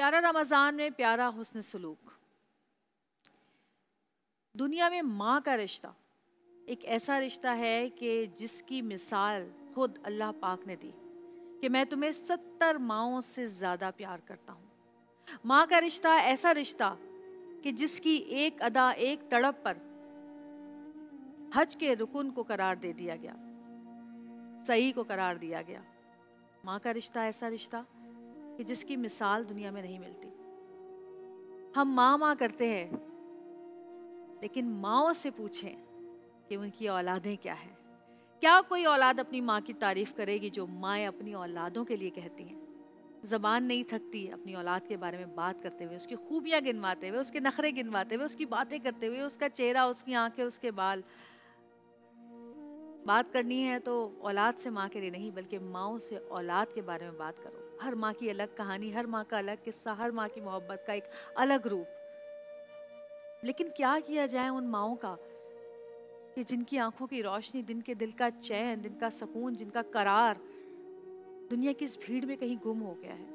प्यारा रमज़ान में प्यारा हुस्न सलूक। दुनिया में माँ का रिश्ता एक ऐसा रिश्ता है कि जिसकी मिसाल खुद अल्लाह पाक ने दी कि मैं तुम्हें 70 माँओं से ज़्यादा प्यार करता हूँ। माँ का रिश्ता ऐसा रिश्ता कि जिसकी एक अदा एक तड़प पर हज के रुकुन को करार दे दिया गया, सही को करार दिया गया। माँ का रिश्ता ऐसा रिश्ता कि जिसकी मिसाल दुनिया में नहीं मिलती। हम माँ माँ करते हैं, लेकिन माँओं से पूछें कि उनकी औलादें क्या हैं। क्या कोई औलाद अपनी माँ की तारीफ करेगी जो माएँ अपनी औलादों के लिए कहती हैं? ज़बान नहीं थकती अपनी औलाद के बारे में बात करते हुए, उसकी खूबियाँ गिनवाते हुए, उसके नखरे गिनवाते हुए, उसकी बातें करते हुए, उसका चेहरा, उसकी आंखें, उसके बाल। बात करनी है तो औलाद से माँ के लिए नहीं, बल्कि माँओं से औलाद के बारे में बात करो। हर माँ की अलग कहानी, हर माँ का अलग किस्सा, हर माँ की मोहब्बत का एक अलग रूप। लेकिन क्या किया जाए उन माँओं का कि जिनकी आंखों की रोशनी, जिनके दिल का चैन, जिनका सुकून, जिनका करार दुनिया की इस भीड़ में कहीं गुम हो गया है,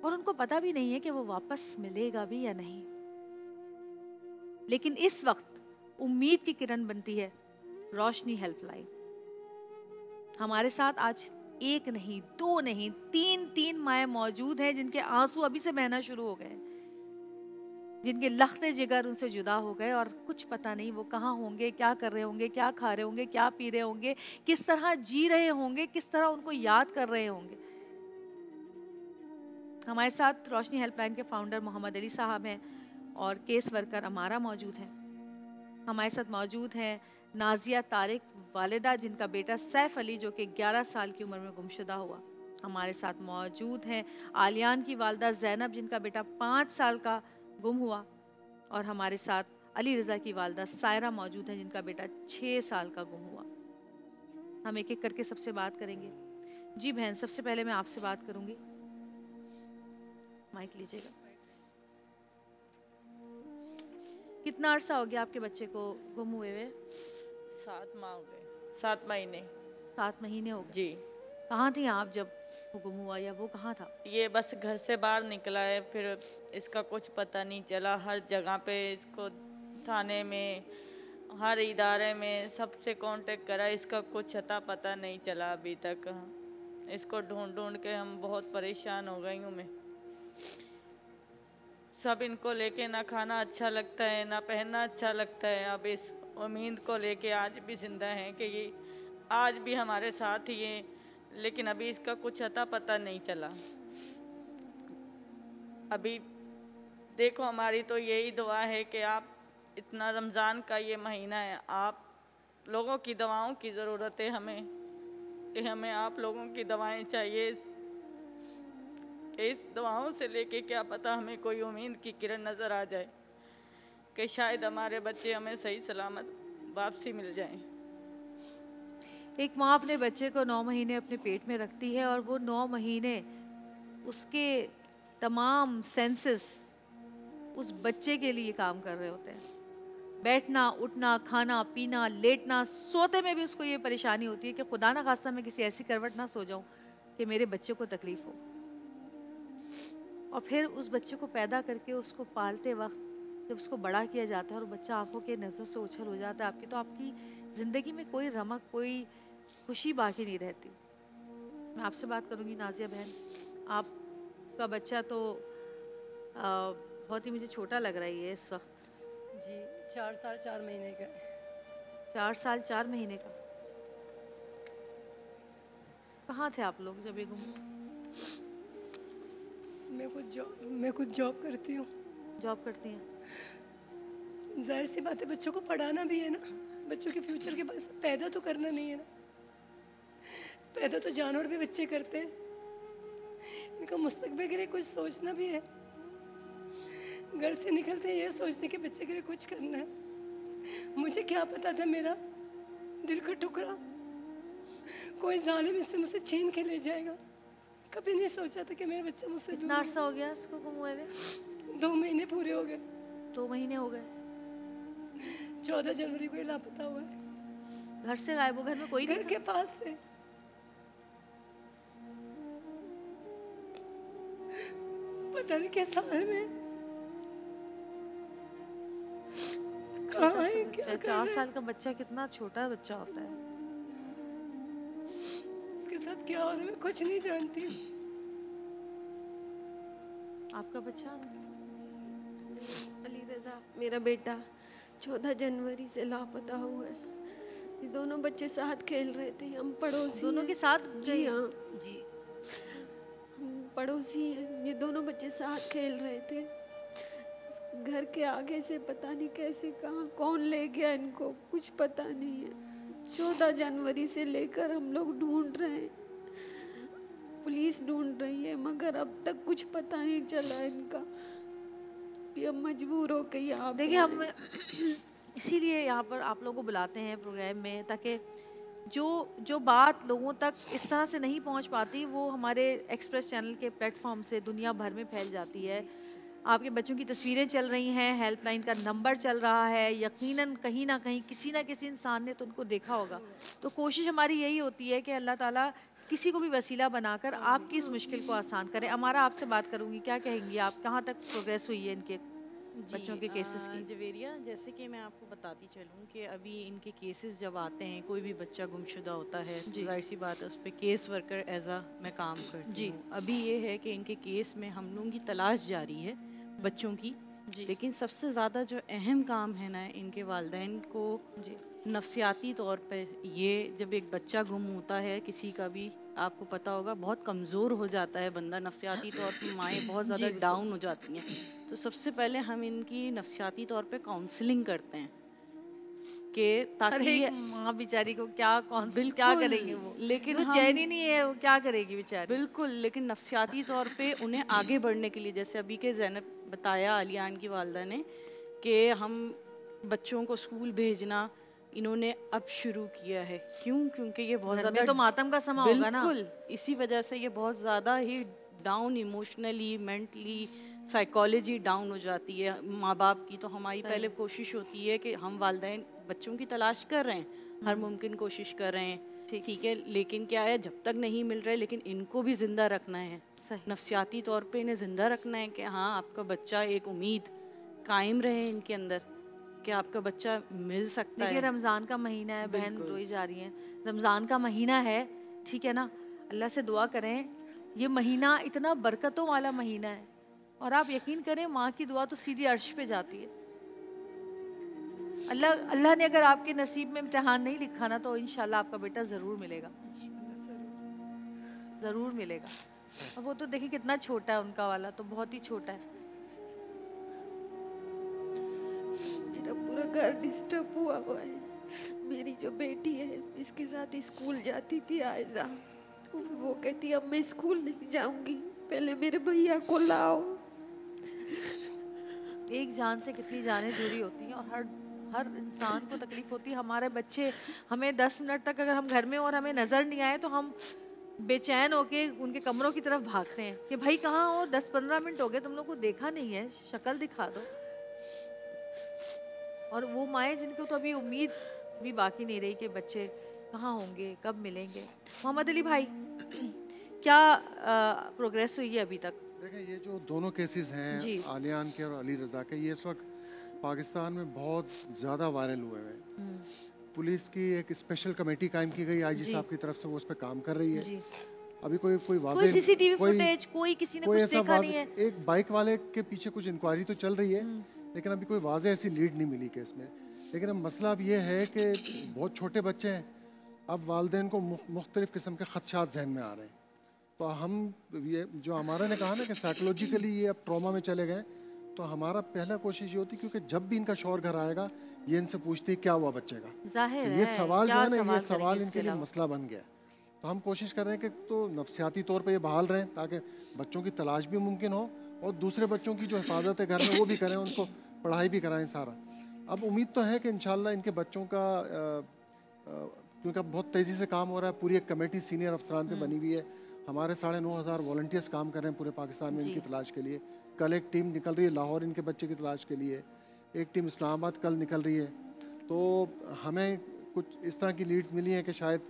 और उनको पता भी नहीं है कि वो वापस मिलेगा भी या नहीं। लेकिन इस वक्त उम्मीद की किरण बनती है रोशनी हेल्पलाइन। हमारे साथ आज एक नहीं, दो नहीं, तीन माएँ मौजूद हैं जिनके आंसू अभी से बहना शुरू हो गए, जिनके लख्ते जिगर उनसे जुदा हो गए और कुछ पता नहीं वो कहाँ होंगे, क्या कर रहे होंगे, क्या खा रहे होंगे, क्या पी रहे होंगे, किस तरह जी रहे होंगे, किस तरह उनको याद कर रहे होंगे। हमारे साथ रोशनी हेल्पलाइन के फाउंडर मोहम्मद अली साहब हैं और केस वर्कर अमारा मौजूद हैं। हमारे साथ मौजूद हैं नाजिया तारिक, वालिदा जिनका बेटा सैफ अली जो कि 11 साल की उम्र में गुमशुदा हुआ। हमारे साथ मौजूद हैं आलियान की वालदा जैनब जिनका बेटा 5 साल का गुम हुआ। और हमारे साथ अली रज़ा की वालदा सायरा मौजूद हैं जिनका बेटा 6 साल का गुम हुआ। हम एक एक करके सबसे बात करेंगे। जी बहन, सबसे पहले मैं आपसे बात करूंगी। माइक लीजिएगा। कितना अरसा हो गया आपके बच्चे को गुम हुए हुए? 7 माह हो गए, 7 महीने। 7 महीने हो गए। जी। कहाँ थी आप जब वो गुम हुआ, या वो कहाँ था? ये बस घर से बाहर निकला है, फिर इसका कुछ पता नहीं चला। हर जगह पे इसको, थाने में, हर इदारे में सबसे कांटेक्ट करा, इसका कुछ अता पता नहीं चला अभी तक। इसको ढूंढ ढूंढ के हम बहुत परेशान हो गई हूँ मैं। सब इनको लेके ना खाना अच्छा लगता है, ना पहनना अच्छा लगता है। अब इस उम्मीद को लेके आज भी जिंदा हैं कि ये आज भी हमारे साथ ही है, लेकिन अभी इसका कुछ अता पता नहीं चला। अभी देखो, हमारी तो यही दुआ है कि आप, इतना रमज़ान का ये महीना है, आप लोगों की दवाओं की ज़रूरत है हमें, कि हमें आप लोगों की दवाएं चाहिए। इस दवाओं से लेके क्या पता हमें कोई उम्मीद की किरण नज़र आ जाए कि शायद हमारे बच्चे हमें सही सलामत वापसी मिल जाएं। एक माँ अपने बच्चे को 9 महीने अपने पेट में रखती है और वो 9 महीने उसके तमाम सेंसेस उस बच्चे के लिए काम कर रहे होते हैं। बैठना, उठना, खाना, पीना, लेटना, सोते में भी उसको ये परेशानी होती है कि खुदा ना खास्ता मैं किसी ऐसी करवट ना सो जाऊं कि मेरे बच्चे को तकलीफ हो। और फिर उस बच्चे को पैदा करके उसको पालते वक्त जब उसको बड़ा किया जाता है और बच्चा आंखों के नज़रों से ओझल हो जाता है आपकी, तो आपकी ज़िंदगी में कोई रमक, कोई खुशी बाकी नहीं रहती। मैं आपसे बात करूंगी नाजिया बहन। आपका बच्चा तो बहुत ही मुझे छोटा लग रहा है ये इस वक्त। जी, 4 साल 4 महीने का। 4 साल 4 महीने का। कहाँ थे आप लोग जब ये गुम हुआ? मैं कुछ जॉब करती हूँ। जॉब करती हैं? जाहिर सी बात है, बच्चों को पढ़ाना भी है ना, बच्चों के फ्यूचर के पास पैदा तो करना नहीं है ना। पैदा तो जानवर भी बच्चे करते हैं, इनका मुस्तकबिल के लिए कुछ सोचना भी है। घर से निकलते ये सोचते कि बच्चे के लिए कुछ करना है। मुझे क्या पता था मेरा दिल का टुकड़ा कोई जालिम इससे मुझसे छीन के ले जाएगा। कभी नहीं सोचा था कि मेरा बच्चा मुझसे दूर। कितना अरसा हो गया इसको गुम हुए हुए? 2 महीने पूरे हो गए। 2 महीने हो गए। 14 जनवरी को ये लापता हुआ है। घर से गायब हो? घर में कोई नहीं घर था? के पास से। पता नहीं किस हाल में कहाँ है, क्या कर रहे 4 हैं, साल का बच्चा कितना छोटा बच्चा होता है। इसके साथ क्या हो रहा है मैं कुछ नहीं जानती। आपका बच्चा अली रज़ा मेरा बेटा 14 जनवरी से लापता हुआ है। ये दोनों बच्चे साथ खेल रहे थे, हम पड़ोसी दोनों हैं। के साथ जी गए? हाँ, जी। हम पड़ोसी हैं। ये दोनों बच्चे साथ खेल रहे थे। घर के आगे से पता नहीं कैसे कहाँ कौन ले गया इनको, कुछ पता नहीं है। 14 जनवरी से लेकर हम लोग ढूंढ रहे हैं, पुलिस ढूंढ रही है, मगर अब तक कुछ पता नहीं चला इनका। भी हम मजबूर हो के यहाँ पे देखिए हम आए। इसीलिए यहाँ पर आप लोगों को बुलाते हैं प्रोग्राम में, ताकि जो जो बात लोगों तक इस तरह से नहीं पहुँच पाती वो हमारे एक्सप्रेस चैनल के प्लेटफॉर्म से दुनिया भर में फैल जाती है। आपके बच्चों की तस्वीरें चल रही हैं, हेल्पलाइन का नंबर चल रहा है, यकीनन कहीं ना कहीं किसी ना किसी इंसान ने तो उनको देखा होगा। तो कोशिश हमारी यही होती है कि अल्लाह ताला किसी को भी वसीला बनाकर आपकी इस मुश्किल को आसान करे। अमारा आपसे बात करूंगी, क्या कहेंगी आप, कहाँ तक प्रोग्रेस हुई है इनके बच्चों के केसेस की? जवेरिया, जैसे कि मैं आपको बताती चलूँ कि अभी इनके केसेस जब आते हैं, कोई भी बच्चा गुमशुदा होता है, जाहिर सी बात है उस पर केस वर्कर एज आ मैं काम करती जी। हूँ। अभी ये है कि इनके केस में हम लोगों की तलाश जारी है बच्चों की, लेकिन सबसे ज़्यादा जो अहम काम है ना, इनके वालिदैन को जी। नफसियाती तौर पर, ये जब एक बच्चा गुम होता है किसी का भी, आपको पता होगा बहुत कमज़ोर हो जाता है बंदा नफसियाती तौर पर, माएँ बहुत ज़्यादा डाउन हो जाती हैं। तो सबसे पहले हम इनकी नफसियाती तौर पे काउंसलिंग करते हैं कि ताकि अरे ये माँ बेचारी को क्या कौन क्या बिल्कुल, करेंगे वो, लेकिन वो हम चैन ही नहीं है, वो क्या करेगी बेचारी। बिल्कुल, लेकिन नफसियाती तौर पे उन्हें आगे बढ़ने के लिए, जैसे अभी के ज़ैनब बताया आलियान की वालदा ने, कि हम बच्चों को स्कूल भेजना इन्होंने अब शुरू किया है। क्यों? क्योंकि ये बहुत घर में ज़्यादा तो मातम का समा होगा ना। बिल्कुल, इसी वजह से ये बहुत ज़्यादा ही down, emotionally, mentally, psychology down हो जाती है माँ बाप की। तो हमारी पहले कोशिश होती है कि हम वालिदैन बच्चों की तलाश कर रहे हैं, हर मुमकिन कोशिश कर रहे हैं, ठीक है, लेकिन क्या है, जब तक नहीं मिल रहे, लेकिन इनको भी ज़िंदा रखना है, नफसियाती तौर पे इन्हें ज़िंदा रखना है कि हाँ आपका बच्चा, एक उम्मीद कायम रहे इनके अंदर कि आपका बच्चा मिल सकता देखिए है। रमज़ान का महीना है, बहन बिल्कुल। रोई जा रही है, रमज़ान का महीना है, ठीक है ना, अल्लाह से दुआ करें, ये महीना इतना बरकतों वाला महीना है, और आप यकीन करें माँ की दुआ तो सीधी अर्श पे जाती है। अल्लाह ने अगर आपके नसीब में इम्तिहान नहीं लिखा ना, तो इंशाल्लाह आपका बेटा ज़रूर मिलेगा, ज़रूर मिलेगा। और वो तो देखिए कितना छोटा है, उनका वाला तो बहुत ही छोटा है। मेरा पूरा घर डिस्टर्ब हुआ है। मेरी जो बेटी है इसके साथ स्कूल जाती थी आयजा, वो कहती अब मैं स्कूल नहीं जाऊंगी, पहले मेरे भैया को लाओ। एक जान से कितनी जानें जुड़ी होती हैं, और हर इंसान को तकलीफ होती है। हमारे बच्चे, हमें 10 मिनट तक अगर हम घर में और हमें नज़र नहीं आए तो हम बेचैन होके उनके कमरों की तरफ भागते हैं कि भाई कहाँ हो, 10-15 मिनट हो गए तुम लोग को देखा नहीं है, शक्ल दिखा दो। और वो माएँ जिनको तो अभी उम्मीद भी बाकी नहीं रही कि बच्चे कहाँ होंगे, कब मिलेंगे। मोहम्मद अली भाई, क्या प्रोग्रेस हुई है अभी तक? देखें, ये जो दोनों केसेस हैं, आलियान के और अली रज़ा के, ये इस वक्त पाकिस्तान में बहुत ज़्यादा वायरल हुए हैं। पुलिस की एक स्पेशल कमेटी कायम की गई आईजी साहब की तरफ से, वो उस पर काम कर रही है। अभी कोई वाज़ेह सीसीटीवी फुटेज, कोई किसी ने कुछ देखा नहीं है। एक बाइक वाले के पीछे कुछ इंक्वायरी तो चल रही है, लेकिन अभी कोई वाज़ेह ऐसी लीड नहीं मिली केस में। लेकिन अब मसला अब ये है कि बहुत छोटे बच्चे हैं, अब वालिदैन को मुख्तलिफ़ किस्म के ख़दशात जहन में आ रहे हैं। तो हम, ये जो हमारा ने कहा ना कि साइकोलॉजिकली ये अब ट्रॉमा में चले गए, तो हमारा पहला कोशिश ये होती, क्योंकि जब भी इनका शौहर घर आएगा ये इनसे पूछती है क्या हुआ बच्चे का। जाहिर ये है, सवाल जो है ना, ये सवाल करेंगे इनके लिए मसला बन गया। तो हम कोशिश कर रहे हैं कि तो नफसियाती तौर पे ये बहाल रहें, ताकि बच्चों की तलाश भी मुमकिन हो और दूसरे बच्चों की जो हिफाजत है घर में वो भी करें, उनको पढ़ाई भी कराएं सारा। अब उम्मीद तो है कि इंशाल्लाह इनके बच्चों का, क्योंकि अब बहुत तेज़ी से काम हो रहा है, पूरी एक कमेटी सीनियर अफसरान पे बनी हुई है, हमारे 9,500 वॉलंटियर्स काम कर रहे हैं पूरे पाकिस्तान में इनकी तलाश के लिए। कल एक टीम निकल रही है लाहौर इनके बच्चे की तलाश के लिए, एक टीम इस्लामाबाद कल निकल रही है। तो हमें कुछ इस तरह की लीड्स मिली हैं कि शायद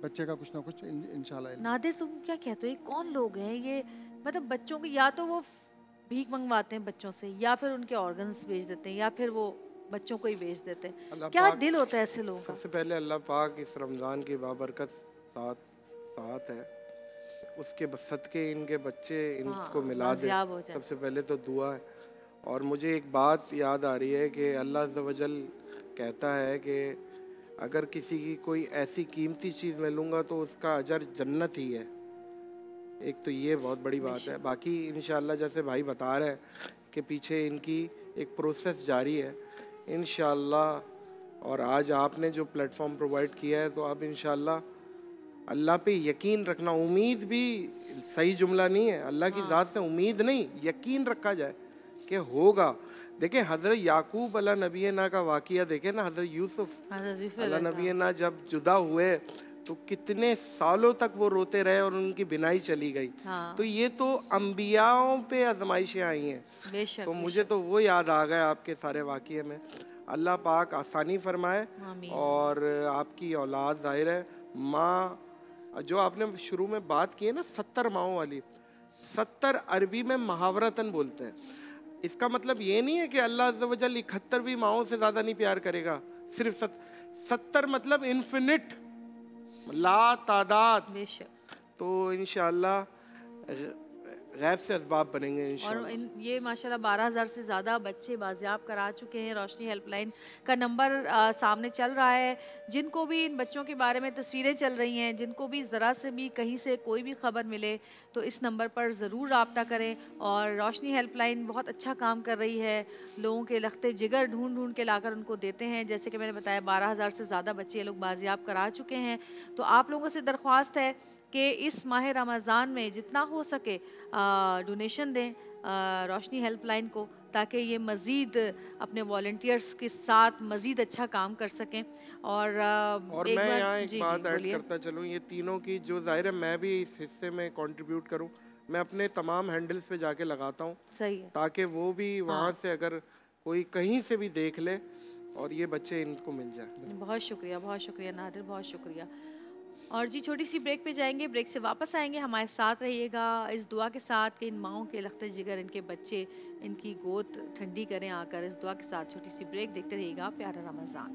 बच्चे का कुछ ना कुछ इंशाल्लाह। नादिर, तुम क्या कहते हो, ये कौन लोग हैं ये? मतलब बच्चों को, या तो वो भीख मंगवाते हैं बच्चों से, या फिर उनके ऑर्गन्स बेच देते हैं, या फिर वो बच्चों को ही बेच देते हैं। अल्लाह क्या पाक दिल होता है ऐसे लोगों का? सबसे पहले अल्लाह पाक इस रमज़ान की बाबरकत साथ है, उसके सदके इनके बच्चे इनको मिला दे, बाजियाब हो जाए। सबसे पहले तो दुआ है। और मुझे एक बात याद आ रही है कि अल्लाह अज़्ज़ व जल कहता है कि अगर किसी की कोई ऐसी कीमती चीज़ मैं लूँगा तो उसका अजर जन्नत ही है। एक तो ये बहुत बड़ी बात है। बाकी इंशाल्लाह जैसे भाई बता रहे हैं कि पीछे इनकी एक प्रोसेस जारी है इंशाल्लाह। और आज आपने जो प्लेटफॉर्म प्रोवाइड किया है तो आप इंशाल्लाह अल्लाह पे यकीन रखना, उम्मीद भी सही जुमला नहीं है, अल्लाह की ज़ात से उम्मीद नहीं, यकीन रखा जाए कि होगा। देखें हज़रत याकूब अला नबी ना का वाक़िया देखें ना, हज़रत यूसुफ अला नबी ना जब जुदा हुए तो कितने सालों तक वो रोते रहे और उनकी बिनाई चली गई। तो ये तो अम्बियाओं पे आजमाइशें आई हैं। बेशक, तो मुझे तो वो याद आ गया आपके सारे वाक़ये में। अल्लाह पाक आसानी फरमाए और आपकी औलाद ज़ाहिर है माँ, जो आपने शुरू में बात की है ना 70 माओं वाली, 70 अरबी में मुहावरतन बोलते हैं। इसका मतलब ये नहीं है कि अल्लाह अज़्ज़ व जल 71वीं माओं से ज़्यादा नहीं प्यार करेगा, सिर्फ 70 मतलब इन्फिनिट, ला तादाद। तो इंशाअल्लाह गैब से असबाब बनेंगे इंशाअल्लाह। और ये माशाल्लाह 12,000 से ज़्यादा बच्चे बाजियाब करा चुके हैं। रोशनी हेल्पलाइन का नंबर सामने चल रहा है। जिनको भी इन बच्चों के बारे में तस्वीरें चल रही हैं, जिनको भी ज़रा से भी कहीं से कोई भी ख़बर मिले तो इस नंबर पर ज़रूर रब्ता करें। और रोशनी हेल्पलाइन बहुत अच्छा काम कर रही है, लोगों के लखते जिगर ढूंढ ढूंढ के लाकर उनको देते हैं। जैसे कि मैंने बताया 12,000 से ज़्यादा बच्चे ये लोग बाजियाब करा चुके हैं। तो आप लोगों से दरख्वास्त है कि इस माह रमज़ान में जितना हो सके डोनेशन दें रोशनी हेल्पलाइन को, ताकि ये मज़ीद अपने वॉलंटियर्स के साथ मज़ीद अच्छा काम कर सकें। और मैं यहाँ एक बात ऐड करता चलूँ, ये तीनों की जो ज़ाहिर है मैं भी इस हिस्से में कंट्रीब्यूट करूँ, मैं अपने तमाम हैंडल्स पे जाके लगाता हूँ, सही है, ताकि वो भी वहाँ से अगर कोई कहीं से भी देख ले और ये बच्चे इनको मिल जाए। बहुत शुक्रिया नादिर, बहुत शुक्रिया। और जी छोटी सी ब्रेक पे जाएंगे, ब्रेक से वापस आएंगे। हमारे साथ रहिएगा इस दुआ के साथ कि इन माओं के लखते जिगर, इनके बच्चे, इनकी गोद ठंडी करें आकर। इस दुआ के साथ छोटी सी ब्रेक, देखते रहिएगा प्यारा रमज़ान।